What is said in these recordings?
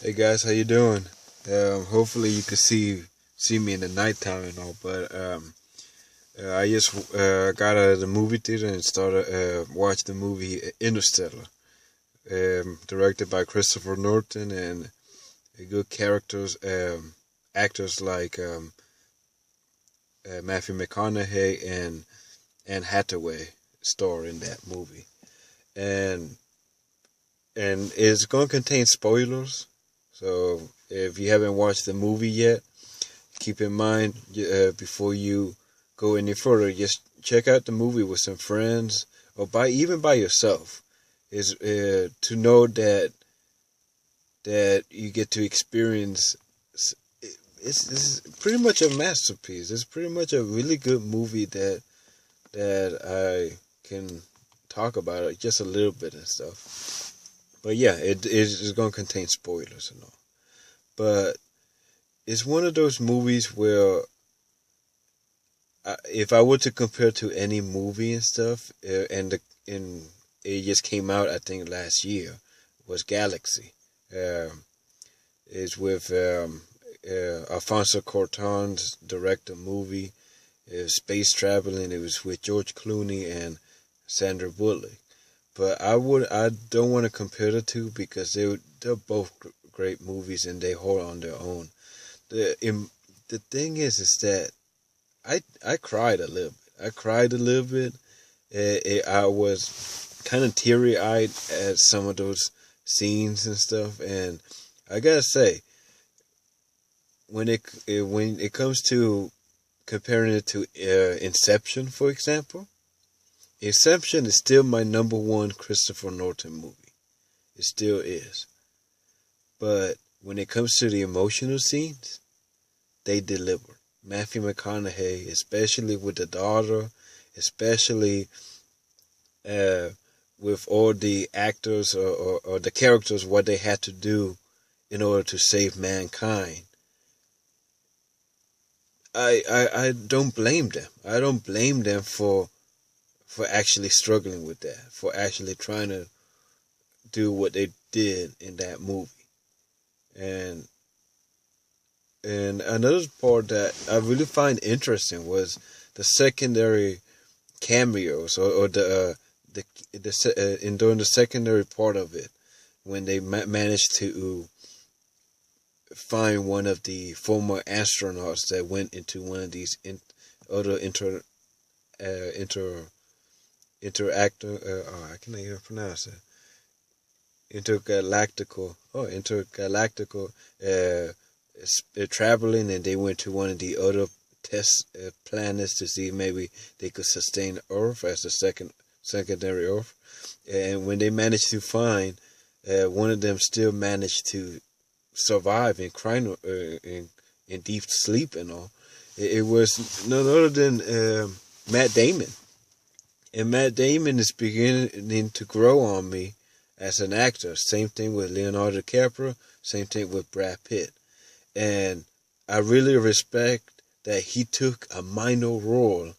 Hey guys, how you doing? Hopefully you can see me in the nighttime and all. But I just got out of the movie theater and started watch the movie Interstellar, directed by Christopher Norton and good characters, actors like Matthew McConaughey and Anne Hathaway star in that movie, and it's going to contain spoilers. So if you haven't watched the movie yet, keep in mind before you go any further, just check out the movie with some friends or even by yourself. Is to know that you get to experience. It's pretty much a masterpiece. It's pretty much a really good movie that I can talk about it just a little bit and stuff. But yeah, it is going to contain spoilers and all. But it's one of those movies where if I were to compare to any movie and stuff, and it just came out I think last year, was Galaxy. It's with Alfonso Cuarón's director movie. It was space traveling. It was with George Clooney and Sandra Bullock. But I don't want to compare the two because they're both great movies and they hold on their own. The thing is that I cried a little bit. I cried a little bit. I was kind of teary eyed at some of those scenes and stuff, and I gotta say, when it comes to comparing it to Inception, for example, Inception is still my number one Christopher Norton movie. It still is. But when it comes to the emotional scenes, they deliver. Matthew McConaughey, especially with the daughter, especially with all the actors or the characters, what they had to do in order to save mankind. I don't blame them. I don't blame them for actually struggling with that, for actually trying to do what they did in that movie. And another part that I really find interesting was the secondary cameos or during the secondary part of it when they managed to find one of the former astronauts that went into one of these other interactor I can't even pronounce it, intergalactical traveling, and they went to one of the other test planets to see if maybe they could sustain Earth as a secondary Earth. And when they managed to find one of them, still managed to survive in crime in deep sleep and all. It was none other than Matt Damon, and Matt Damon is beginning to grow on me as an actor. Same thing with Leonardo DiCaprio. Same thing with Brad Pitt. And I really respect that he took a minor role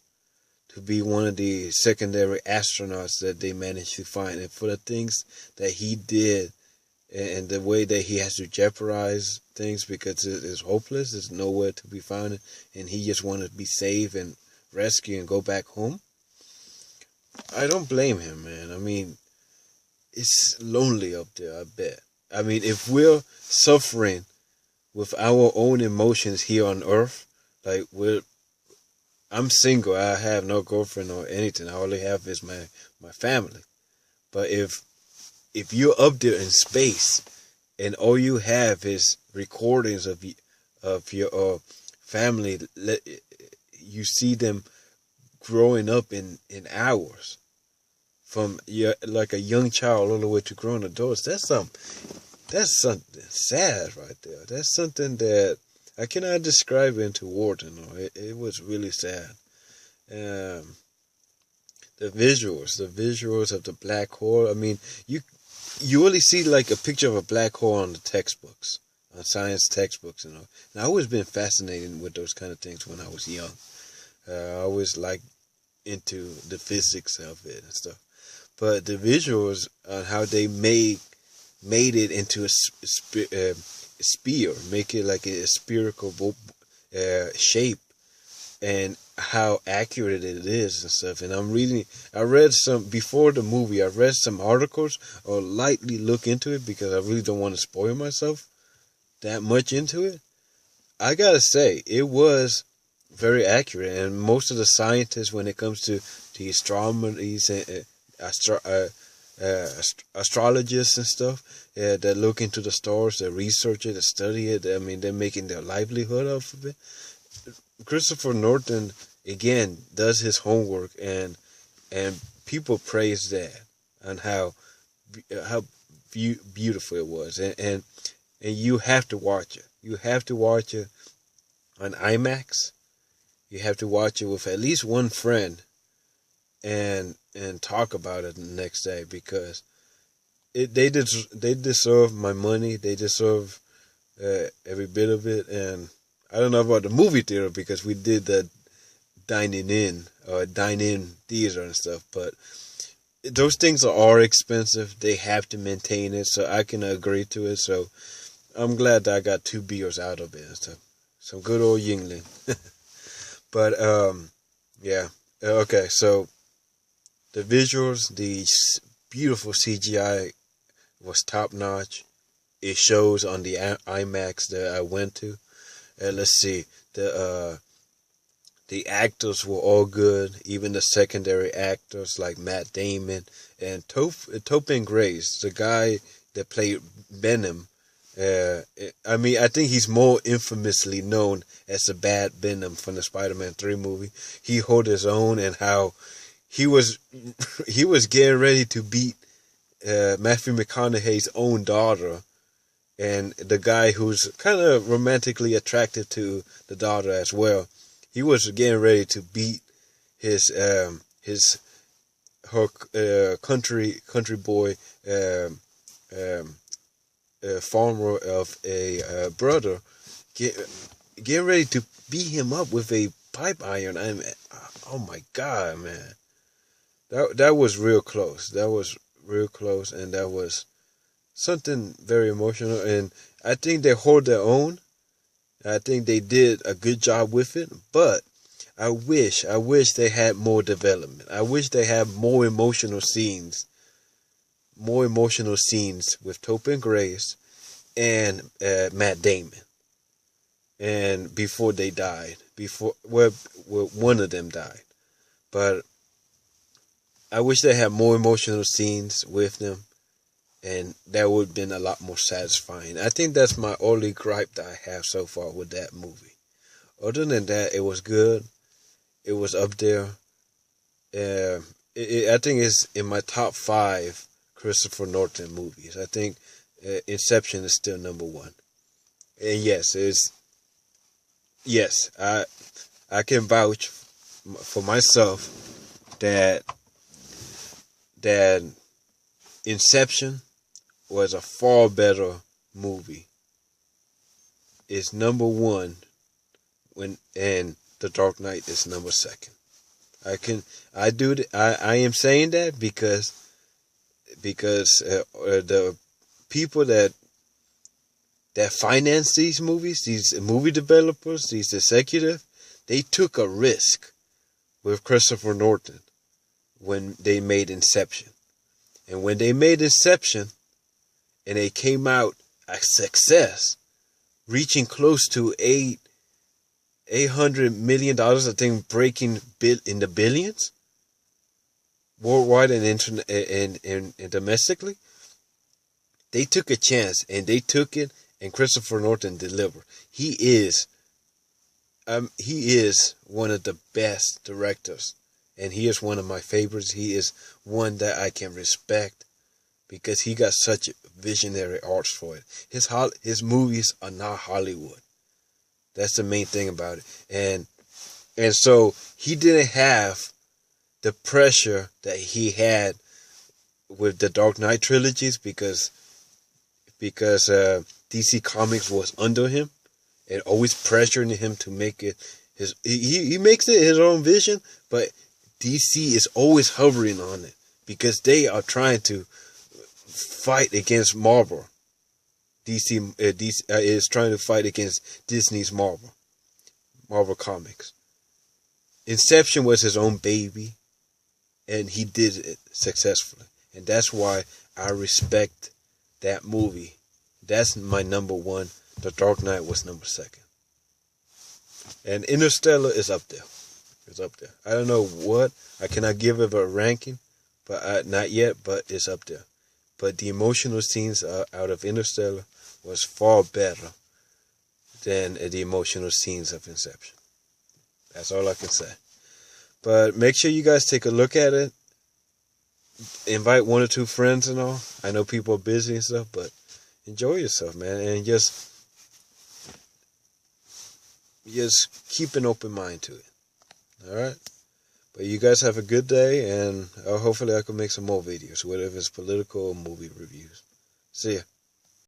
to be one of the secondary astronauts that they managed to find. And for the things that he did and the way that he has to jeopardize things because it is hopeless, there's nowhere to be found, and he just wanted to be saved and rescue and go back home. I don't blame him, man. I mean, it's lonely up there, I bet. I mean, if we're suffering with our own emotions here on Earth, like I'm single, I have no girlfriend or anything. All I have is my family. But if you're up there in space and all you have is recordings of your family, you see them growing up in hours, from like a young child all the way to grown adults. That's something sad right there. That's something that I cannot describe into words. It was really sad. The visuals of the black hole. I mean, you only see like a picture of a black hole on the textbooks, on science textbooks, And I always been fascinated with those kind of things when I was young. I always liked into the physics of it and stuff. But the visuals on how they made made it into a spear, make it like a spherical shape, and how accurate it is and stuff. And I read some, before the movie, I read some articles or lightly look into it because I really don't want to spoil myself that much into it. I gotta say, it was very accurate, and most of the scientists, when it comes to the astronomers and astrologists and stuff, that look into the stars, that research it, that study it, I mean, they're making their livelihood off of it. Christopher Norton, again, does his homework, and people praise that, and how beautiful it was, and you have to watch it. You have to watch it on IMAX. You have to watch it with at least one friend, and talk about it the next day, because they deserve my money. They deserve every bit of it. And I don't know about the movie theater, because we did the dine-in theater and stuff, but those things are expensive. They have to maintain it, so I can agree to it. So I'm glad that I got 2 beers out of it and stuff. Some good old Yingling. But yeah. Okay, so the visuals, the beautiful CGI was top notch. It shows on the IMAX that I went to. Let's see, the actors were all good, even the secondary actors like Matt Damon and Topin Grace, the guy that played Venom. I mean, I think he's more infamously known as the bad Venom from the Spider-Man 3 movie. He held his own, and how he was getting ready to beat Matthew McConaughey's own daughter, and the guy who's kind of romantically attracted to the daughter as well. He was getting ready to beat her country boy farmer of a brother, getting ready to beat him up with a pipe iron. I mean, oh my God, man, that was real close. That was real close, and that was something very emotional. And I think they hold their own. I think they did a good job with it, but I wish they had more development. I wish they had more emotional scenes with Topin Grace and Matt Damon. And before they died, one of them died, but I wish they had more emotional scenes with them, and that would have been a lot more satisfying. I think that's my only gripe that I have so far with that movie. Other than that, it was good. It was up there. I think it's in my top 5 Christopher Norton movies. I think Inception is still number 1. And yes, I can vouch for myself that Inception was a far better movie. It's number 1 and The Dark Knight is number 2. I am saying that because the people that finance these movies, these movie developers, these executives, they took a risk with Christopher Norton when they made Inception. And when they made Inception and it came out a success, reaching close to $800 million, I think, breaking in the billions worldwide and domestically, they took a chance, and they took it, and Christopher Norton delivered. He is one of the best directors, and he is one of my favorites. He is one that I can respect because he got such visionary arts for it. His movies are not Hollywood. That's the main thing about it. And so he didn't have the pressure that he had with the Dark Knight trilogies because DC Comics was under him and always pressuring him to make it his. He makes it his own vision, but DC is always hovering on it because they are trying to fight against Marvel. DC is trying to fight against Disney's Marvel Comics. Inception was his own baby, and he did it successfully. And that's why I respect that movie. That's my number one. The Dark Knight was number second. And Interstellar is up there. It's up there. I don't know what. I cannot give it a ranking, but not yet, but it's up there. But the emotional scenes out of Interstellar was far better than the emotional scenes of Inception. That's all I can say. But make sure you guys take a look at it. Invite 1 or 2 friends and all. I know people are busy and stuff, but enjoy yourself, man. And just keep an open mind to it. Alright? But you guys have a good day, and hopefully I can make some more videos, whether it's political or movie reviews. See ya.